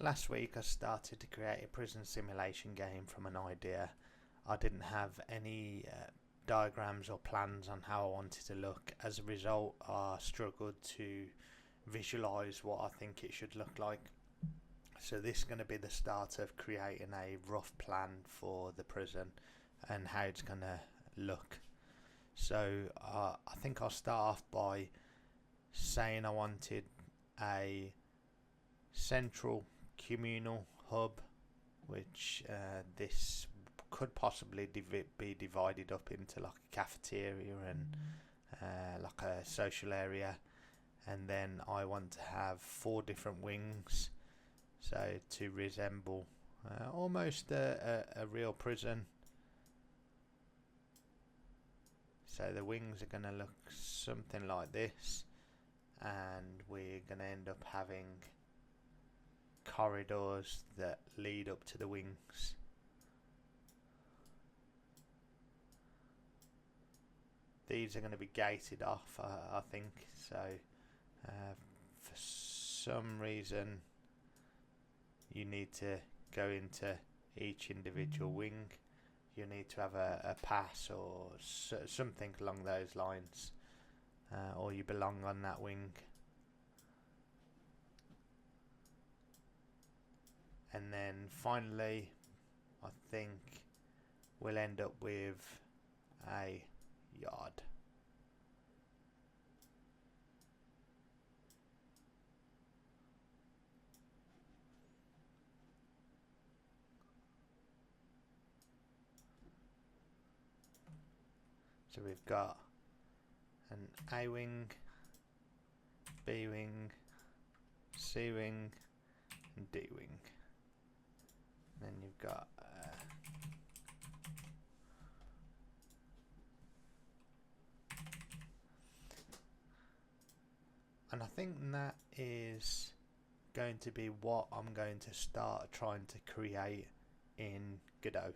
Last week I started to create a prison simulation game from an idea. I didn't have any diagrams or plans on how I wanted to look. As a result, I struggled to visualize what I think it should look like. So this is going to be the start of creating a rough plan for the prison and how it's going to look. So I think I'll start off by saying I wanted a central communal hub, which this could possibly be divided up into like a cafeteria and like a social area, and then I want to have 4 different wings, so to resemble almost a real prison. So the wings are going to look something like this, and we're going to end up having corridors that lead up to the wings. These are going to be gated off, I think, so for some reason you need to go into each individual wing. You need to have a pass or something along those lines, or you belong on that wing. And then finally, I think we'll end up with a yard. So we've got an A wing, B wing, C wing, and D wing. Then you've got and I think that is going to be what I'm going to start trying to create in Godot.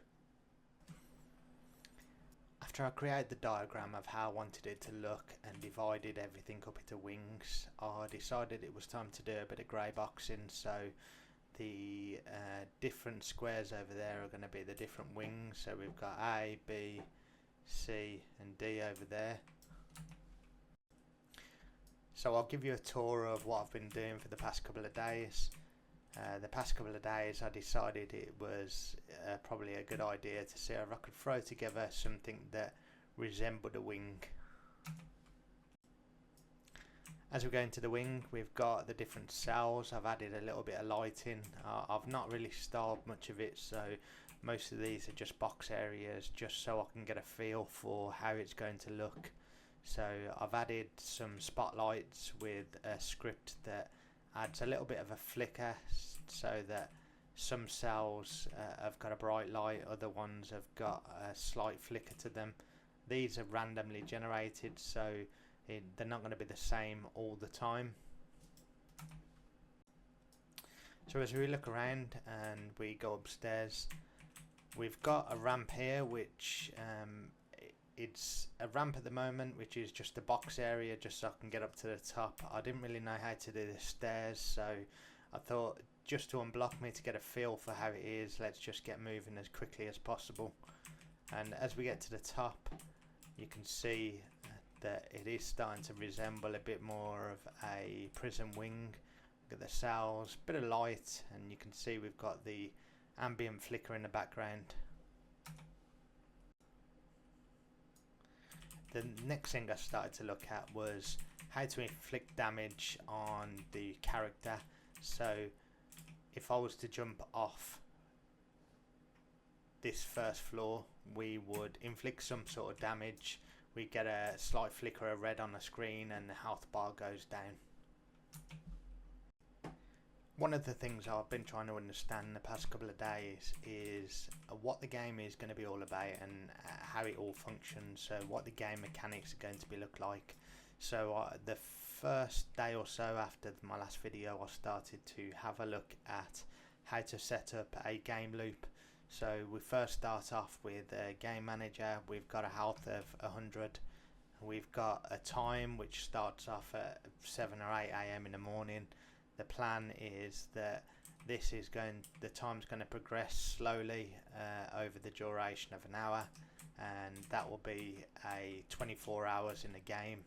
After I created the diagram of how I wanted it to look and divided everything up into wings, I decided it was time to do a bit of grey boxing. So the different squares over there are going to be the different wings. So we've got A, B, C and D over there. So I'll give you a tour of what I've been doing for the past couple of days. The past couple of days I decided it was probably a good idea to see if I could throw together something that resembled a wing. As we go into the wing, we've got the different cells. I've added a little bit of lighting. I've not really styled much of it, so most of these are just box areas, just so I can get a feel for how it's going to look. So I've added some spotlights with a script that adds a little bit of a flicker, so that some cells have got a bright light, other ones have got a slight flicker to them. These are randomly generated, so they're not going to be the same all the time. So as we look around and we go upstairs, we've got a ramp here, which it's a ramp at the moment, which is just a box area just so I can get up to the top. I didn't really know how to do the stairs, so I thought just to unblock me, to get a feel for how it is, let's just get moving as quickly as possible. And as we get to the top, you can see that it is starting to resemble a bit more of a prison wing. Look at the cells, bit of light, and you can see we've got the ambient flicker in the background. The next thing I started to look at was how to inflict damage on the character. So if I was to jump off this first floor, we would inflict some sort of damage. We get a slight flicker of red on the screen and the health bar goes down. One of the things I've been trying to understand the past couple of days is what the game is going to be all about and how it all functions, so what the game mechanics are going to be look like. So the first day or so after my last video, I started to have a look at how to set up a game loop. So we first start off with a game manager. We've got a health of 100. We've got a time which starts off at 7 or 8 AM in the morning. The plan is that The time's going to progress slowly over the duration of an hour, and that will be a 24 hours in the game.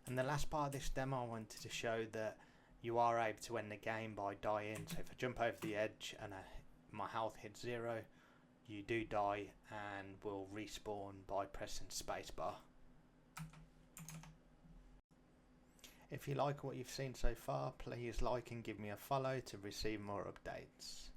And the last part of this demo, I wanted to show that you are able to end the game by dying. So if I jump over the edge and my health hits 0, you do die and will respawn by pressing spacebar. If you like what you've seen so far, please like and give me a follow to receive more updates.